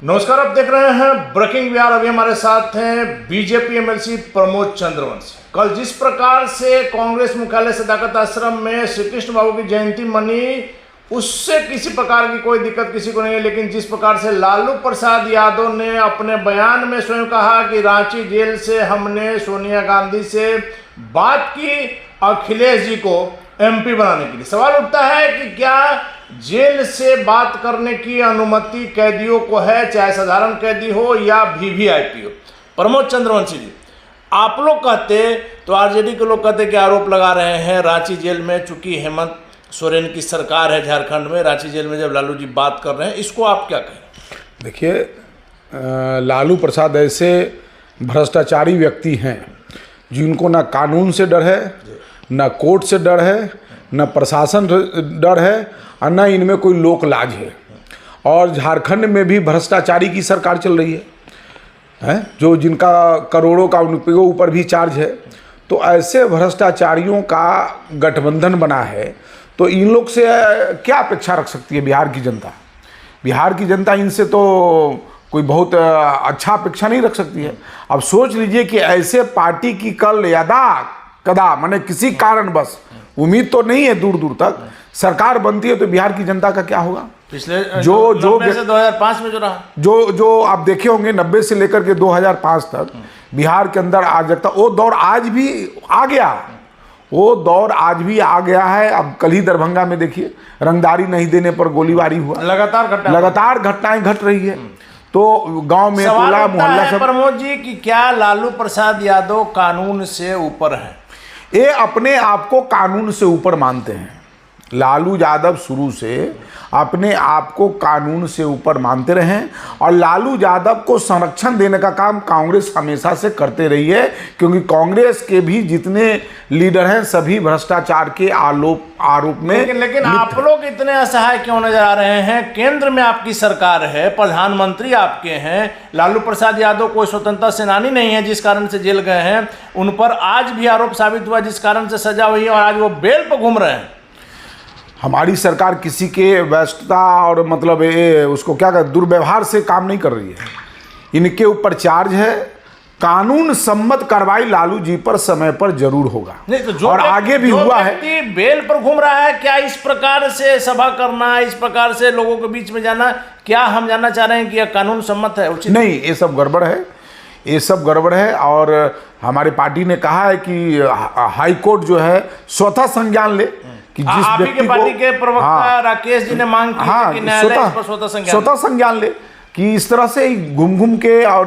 नमस्कार, आप देख रहे हैं ब्रेकिंग बिहार। अभी हमारे साथ हैं बीजेपी एमएलसी प्रमोद चंद्रवंशी। कल जिस प्रकार से कांग्रेस मुख्यालय सदाकत आश्रम में श्री कृष्ण बाबू की जयंती मनी, उससे किसी प्रकार की कोई दिक्कत किसी को नहीं है, लेकिन जिस प्रकार से लालू प्रसाद यादव ने अपने बयान में स्वयं कहा कि रांची जेल से हमने सोनिया गांधी से बात की अखिलेश जी को एमपी बनाने के लिए, सवाल उठता है कि क्या जेल से बात करने की अनुमति कैदियों को है, चाहे साधारण कैदी हो या वीवीआईपी हो। प्रमोद चंद्रवंशी जी, आप लोग कहते तो आरजेडी के लोग कहते कि आरोप लगा रहे हैं रांची जेल में, चूंकि हेमंत सोरेन की सरकार है झारखंड में, रांची जेल में जब लालू जी बात कर रहे हैं, इसको आप क्या कहें? देखिए, लालू प्रसाद ऐसे भ्रष्टाचारी व्यक्ति हैं जिनको ना कानून से डर है, ना कोर्ट से डर है, ना प्रशासन डर है, और न इनमें कोई लोक लाज है। और झारखंड में भी भ्रष्टाचारी की सरकार चल रही है, जो जिनका करोड़ों का उनके ऊपर भी चार्ज है। तो ऐसे भ्रष्टाचारियों का गठबंधन बना है, तो इन लोग से क्या अपेक्षा रख सकती है बिहार की जनता? बिहार की जनता इनसे तो कोई बहुत अच्छा अपेक्षा नहीं रख सकती है। अब सोच लीजिए कि ऐसे पार्टी की कल यदा कदा माने किसी कारणवश, उम्मीद तो नहीं है दूर दूर तक, सरकार बनती है तो बिहार की जनता का क्या होगा? पिछले जो 2005 में जो रहा, जो आप देखे होंगे 90 से लेकर के 2005 तक बिहार के अंदर अराजकता, वो दौर आज भी आ गया, वो दौर आज भी आ गया है। अब कल ही दरभंगा में देखिए, रंगदारी नहीं देने पर गोलीबारी हुआ, लगातार घटनाएं घट रही है। तो गांव में टोला मोहल्ला सब। प्रमोद जी कि क्या लालू प्रसाद यादव कानून से ऊपर है? ये अपने आप को कानून से ऊपर मानते हैं। लालू यादव शुरू से अपने आप को कानून से ऊपर मानते रहे, और लालू यादव को संरक्षण देने का काम कांग्रेस हमेशा से करते रही है, क्योंकि कांग्रेस के भी जितने लीडर हैं सभी भ्रष्टाचार के आरोप में। लेकिन आप लोग इतने असहाय क्यों नजर आ रहे हैं? केंद्र में आपकी सरकार है, प्रधानमंत्री आपके हैं, लालू प्रसाद यादव कोई स्वतंत्रता सेनानी नहीं है जिस कारण से जेल गए हैं, उन पर आज भी आरोप साबित हुआ जिस कारण से सजा हुई है, और आज वो बेल पर घूम रहे हैं। हमारी सरकार किसी के व्यस्तता और मतलब उसको क्या कहते दुर्व्यवहार से काम नहीं कर रही है। इनके ऊपर चार्ज है, कानून सम्मत कार्रवाई लालू जी पर समय पर जरूर होगा। नहीं तो और आगे भी हुआ है। बेल पर घूम रहा है, क्या इस प्रकार से सभा करना, इस प्रकार से लोगों के बीच में जाना, क्या हम जानना चाह रहे हैं कि यह कानून सम्मत है? उचित नहीं, ये सब गड़बड़ है, ये सब गड़बड़ है। और हमारी पार्टी ने कहा है कि हाई कोर्ट जो है स्वतः संज्ञान ले कि जिस व्यक्ति पार्टी के प्रवक्ता राकेश जी ने मांग की कि न्यायालय इस पर स्वतः संज्ञान ले कि इस तरह से घूम के और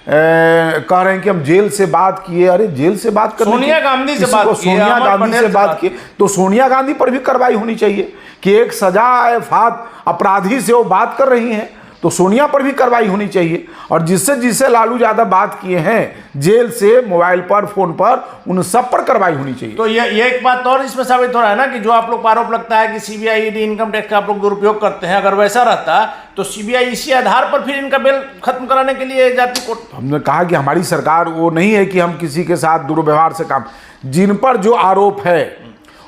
कह रहे हैं कि हम जेल से बात किए। अरे जेल से बात करने, सोनिया गांधी से बात किए तो सोनिया गांधी पर भी कार्रवाई होनी चाहिए कि एक सजायाफ्ता अपराधी से वो बात कर रही हैं, तो सोनिया पर भी कार्रवाई होनी चाहिए। और जिससे लालू यादव बात किए हैं जेल से, मोबाइल पर, फोन पर, उन सब पर कार्रवाई होनी चाहिए। तो ये एक बात और इसमें साबित हो रहा है ना कि जो आप लोग पर आरोप लगता है कि सीबीआई ईडी इनकम टैक्स का आप लोग दुरुपयोग करते हैं, अगर वैसा रहता तो सीबीआई इसी आधार पर फिर इनका बेल खत्म कराने के लिए जाती कोर्ट। हमने कहा कि हमारी सरकार वो नहीं है कि हम किसी के साथ दुर्व्यवहार से काम, जिन पर जो आरोप है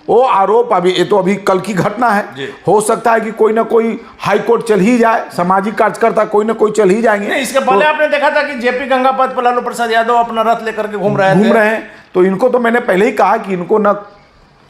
वो आरोप, अभी ये तो अभी कल की घटना है, हो सकता है कि कोई ना कोई हाई कोर्ट चल ही जाए, सामाजिक कार्यकर्ता कोई ना कोई चल ही जाएंगे। नहीं, इसके पहले आपने देखा था कि जेपी गंगापत पर लालू प्रसाद यादव अपना रथ लेकर के घूम रहे हैं। तो इनको तो मैंने पहले ही कहा कि इनको ना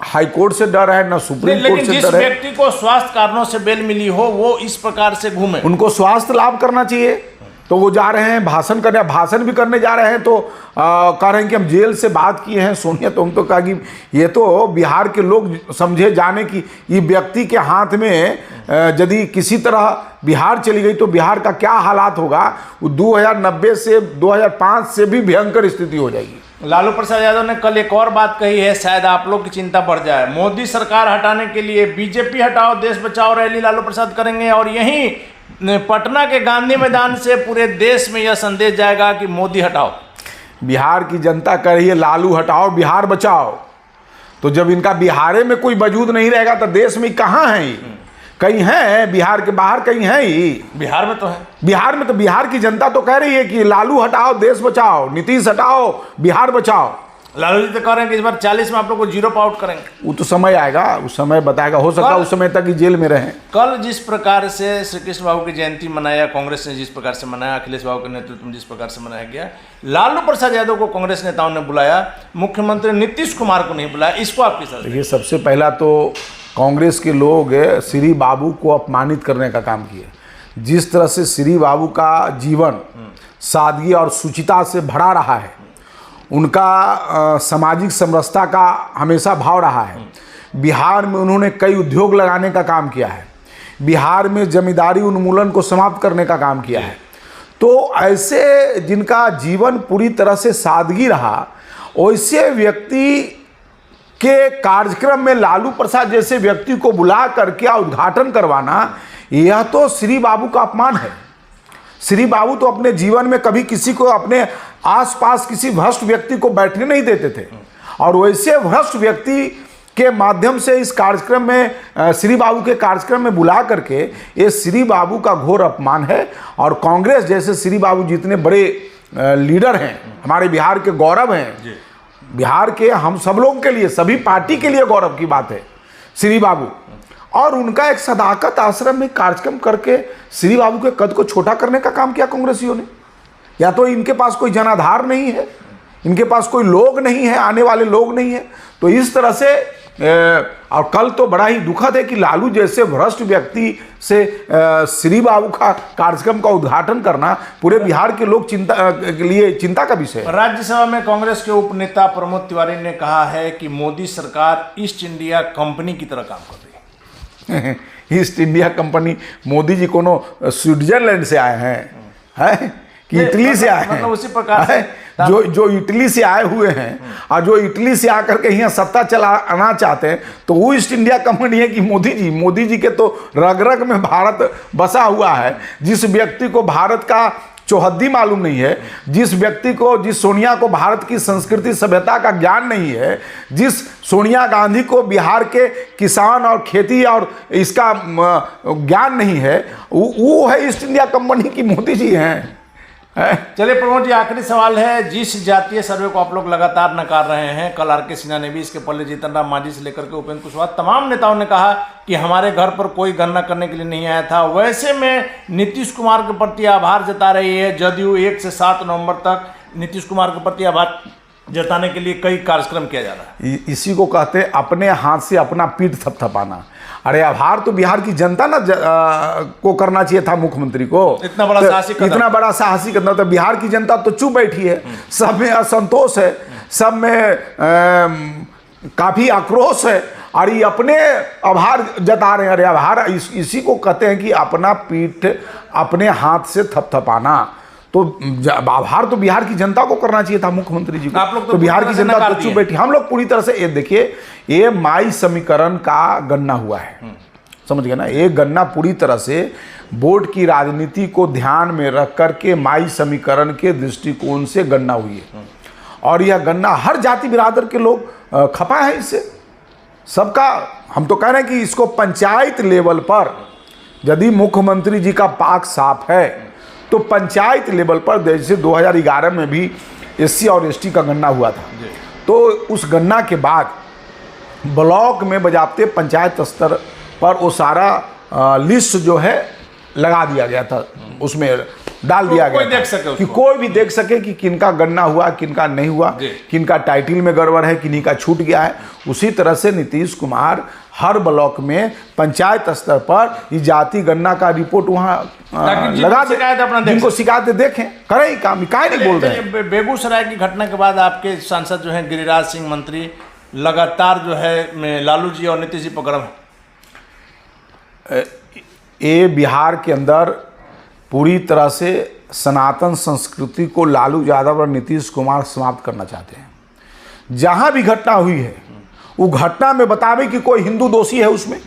हाई कोर्ट से डर है, ना सुप्रीम कोर्ट से डर है। जिस व्यक्ति को स्वास्थ्य कारणों से बेल मिली हो वो इस प्रकार से घूमे, उनको स्वास्थ्य लाभ करना चाहिए, तो वो जा रहे हैं भाषण करने, भाषण भी करने जा रहे हैं, तो कह रहे हैं कि हम जेल से बात किए हैं। सोनिया तो हम तो कहा कि ये तो बिहार के लोग समझे जाने की, ये व्यक्ति के हाथ में यदि किसी तरह बिहार चली गई तो बिहार का क्या हालात होगा, वो 2090 से 2005 से भी भयंकर स्थिति हो जाएगी। लालू प्रसाद यादव ने कल एक और बात कही है, शायद आप लोग की चिंता बढ़ जाए। मोदी सरकार हटाने के लिए बीजेपी हटाओ देश बचाओ रैली लालू प्रसाद करेंगे, और यहीं पटना के गांधी मैदान से पूरे देश में यह संदेश जाएगा कि मोदी हटाओ। बिहार की जनता कह रही है लालू हटाओ बिहार बचाओ, तो जब इनका बिहार में कोई वजूद नहीं रहेगा तो देश में कहाँ है? कहीं है बिहार के बाहर, कहीं है ही? बिहार में तो है। बिहार में तो बिहार की जनता तो कह रही है कि लालू हटाओ देश बचाओ, नीतीश हटाओ बिहार बचाओ। लालू जी तो कह रहे हैं कि इस बार 40 में आप लोग को 0 पे आउट करेंगे। वो तो समय आएगा, उस समय बताएगा, हो सकता है उस समय तक ही जेल में रहें। कल जिस प्रकार से श्री कृष्ण बाबू की जयंती मनाया, कांग्रेस ने जिस प्रकार से मनाया, अखिलेश बाबू के नेतृत्व में जिस प्रकार से मनाया गया, लालू प्रसाद यादव को कांग्रेस नेताओं ने बुलाया, मुख्यमंत्री नीतीश कुमार को नहीं बुलाया, इसको आप किस तरह से? देखिए, सबसे पहला तो कांग्रेस के लोग श्री बाबू को अपमानित करने का काम किए। जिस तरह से श्री बाबू का जीवन सादगी और शुचिता से भरा रहा है, उनका सामाजिक समरसता का हमेशा भाव रहा है। बिहार में उन्होंने कई उद्योग लगाने का काम किया है, बिहार में जमींदारी उन्मूलन को समाप्त करने का काम किया है। तो ऐसे जिनका जीवन पूरी तरह से सादगी रहा, वैसे व्यक्ति के कार्यक्रम में लालू प्रसाद जैसे व्यक्ति को बुला करके उद्घाटन करवाना, यह तो श्री बाबू का अपमान है। श्री बाबू तो अपने जीवन में कभी किसी को अपने आसपास किसी भ्रष्ट व्यक्ति को बैठने नहीं देते थे, और वैसे भ्रष्ट व्यक्ति के माध्यम से इस कार्यक्रम में, श्री बाबू के कार्यक्रम में बुला करके, ये श्री बाबू का घोर अपमान है। और कांग्रेस जैसे श्री बाबू जितने बड़े लीडर हैं, हमारे बिहार के गौरव हैं, बिहार के हम सब लोगों के लिए, सभी पार्टी के लिए गौरव की बात है श्री बाबू, और उनका एक सदाकत आश्रम में कार्यक्रम करके श्री बाबू के कद को छोटा करने का काम किया कांग्रेसियों ने। या तो इनके पास कोई जनाधार नहीं है, इनके पास कोई लोग नहीं है, आने वाले लोग नहीं है। तो इस तरह से और कल तो बड़ा ही दुखद है कि लालू जैसे भ्रष्ट व्यक्ति से श्री बाबू का कार्यक्रम का उद्घाटन करना पूरे बिहार के लोग के लिए चिंता का विषय है। राज्यसभा में कांग्रेस के उप नेता प्रमोद तिवारी ने कहा है कि मोदी सरकार ईस्ट इंडिया कंपनी की तरह काम कर रही है। East India company, Modi ji कोनो स्विट्जरलैंड से आए हैं कि इटली से आए हैं? मतलब उसी प्रकार से जो इटली से आए हुए हैं और जो इटली से आकर के यहाँ सत्ता चलाना चाहते हैं, तो वो ईस्ट इंडिया कंपनी है कि मोदी जी के तो रग रग में भारत बसा हुआ है। जिस व्यक्ति को भारत का चौहद्दी मालूम नहीं है, जिस सोनिया को भारत की संस्कृति सभ्यता का ज्ञान नहीं है, जिस सोनिया गांधी को बिहार के किसान और खेती और इसका ज्ञान नहीं है, वो है ईस्ट इंडिया कंपनी की मोदी जी हैं। चलिए प्रमोद जी, आखिरी सवाल है। जिस जातीय सर्वे को आप लोग लगातार नकार रहे हैं, कल आर.के. सिन्हा ने भी, इसके पहले जीतन राम मांझी से लेकर के उपेंद्र कुशवाहा, तमाम नेताओं ने कहा कि हमारे घर पर कोई गणना करने के लिए नहीं आया था। वैसे में नीतीश कुमार के प्रति आभार जता रही है जदयू। 1 से 7 नवंबर तक नीतीश कुमार के प्रति आभार जताने के लिए कई कार्यक्रम किया जा रहा है। इसी को कहते हैं अपने हाथ से अपना पीठ थपथपाना। अरे आभार तो बिहार की जनता ना को करना चाहिए था, मुख्यमंत्री को। इतना बड़ा साहसी कदम तो बिहार की जनता तो चुप बैठी है, सब में असंतोष है, सब में काफी आक्रोश है, और ये अपने आभार जता रहे हैं। अरे आभार इसी को कहते हैं कि अपना पीठ अपने हाथ से थपथपाना। तो आभार तो बिहार की जनता को करना चाहिए था, मुख्यमंत्री जी को। आप लोग तो बिहार की जनता तो चुप बैठी। हम लोग पूरी तरह से, ये देखिए, ये माई समीकरण का गणना हुआ है, समझ गए ना। ये गणना पूरी तरह से बोर्ड की राजनीति को ध्यान में रख करके माई समीकरण के दृष्टिकोण से गणना हुई है, और यह गणना हर जाति बिरादर के लोग खपा है इससे सबका। हम तो कह रहे हैं कि इसको पंचायत लेवल पर, यदि मुख्यमंत्री जी का पाक साफ है, तो पंचायत लेवल पर, जैसे 2011 में भी SC और ST का गणना हुआ था, तो उस गणना के बाद ब्लॉक में बजाते पंचायत स्तर पर वो सारा लिस्ट जो है लगा दिया गया था, उसमें डाल दिया गया कि कोई भी देख सके कि किनका गणना हुआ, किनका नहीं हुआ, किनका टाइटल में गड़बड़ है, किन्हीं का छूट गया है। उसी तरह से नीतीश कुमार हर ब्लॉक में पंचायत स्तर पर ये जाति गणना का रिपोर्ट वहाँ लगा दे, जिनको शिकायत देखें, करें काम, काहे नहीं बोल रहे हैं। बेगूसराय की घटना के बाद आपके सांसद जो हैं गिरिराज सिंह मंत्री लगातार जो है लालू जी और नीतीश जी पर गर्म है। ये बिहार के अंदर पूरी तरह से सनातन संस्कृति को लालू यादव और नीतीश कुमार समाप्त करना चाहते हैं। जहां भी घटना हुई है, वो घटना में बतावे कि कोई हिंदू दोषी है उसमें।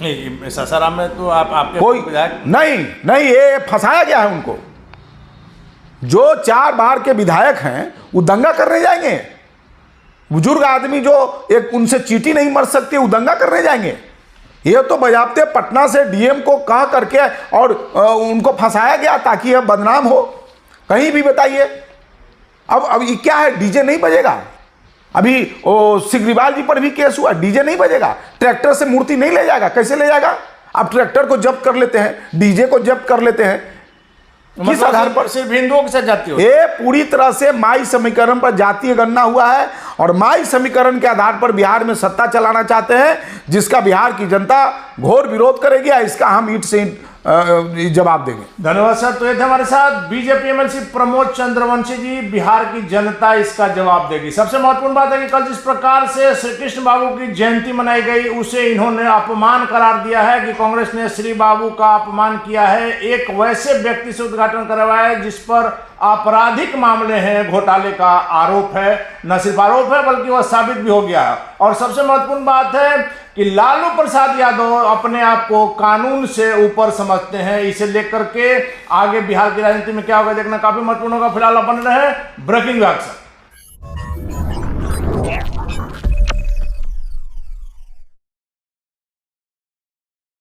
नहीं, सासाराम में तो आपके कोई नहीं, ये फंसाया गया है उनको। जो 4 बार के विधायक हैं वो दंगा करने जाएंगे। बुजुर्ग आदमी जो एक उनसे चींटी नहीं मर सकती, वो दंगा करने जाएंगे। ये तो बजाते पटना से DM को कह करके और उनको फंसाया गया ताकि यह बदनाम हो। कहीं भी बताइए, अब ये क्या है, DJ नहीं बजेगा, अभी वो सिग्रीवाल जी पर भी केस हुआ, डीजे नहीं बजेगा, ट्रैक्टर से मूर्ति नहीं ले जाएगा, कैसे ले जाएगा? आप ट्रैक्टर को जब्त कर लेते हैं, डीजे को जब्त कर लेते हैं, किस आधार पर? सिर्फ हिंदुओं के साथ जाती हो? ये पूरी तरह से माई समीकरण पर जातीय गणना हुआ है और माई समीकरण के आधार पर बिहार में सत्ता चलाना चाहते हैं, जिसका बिहार की जनता घोर विरोध करेगी। इसका हम ईंट से ईंट जवाब देंगे। धन्यवाद सर। तो ये थे हमारे साथ बीजेपी एमएलसी प्रमोद चंद्रवंशी जी। बिहार की जनता इसका जवाब देगी। सबसे महत्वपूर्ण बात है कि कल जिस प्रकार से श्री कृष्ण बाबू की जयंती मनाई गई, उसे इन्होंने अपमान करार दिया है कि कांग्रेस ने श्री बाबू का अपमान किया है। एक वैसे व्यक्ति से उद्घाटन करवाया है जिस पर आपराधिक मामले हैं, घोटाले का आरोप है। न सिर्फ आरोप है बल्कि वह साबित भी हो गया है। और सबसे महत्वपूर्ण बात है कि लालू प्रसाद यादव अपने आप को कानून से ऊपर समझते हैं। इसे लेकर के आगे बिहार की राजनीति में क्या होगा देखना काफी महत्वपूर्ण होगा। फिलहाल अपन रहे ब्रेकिंग न्यूज़।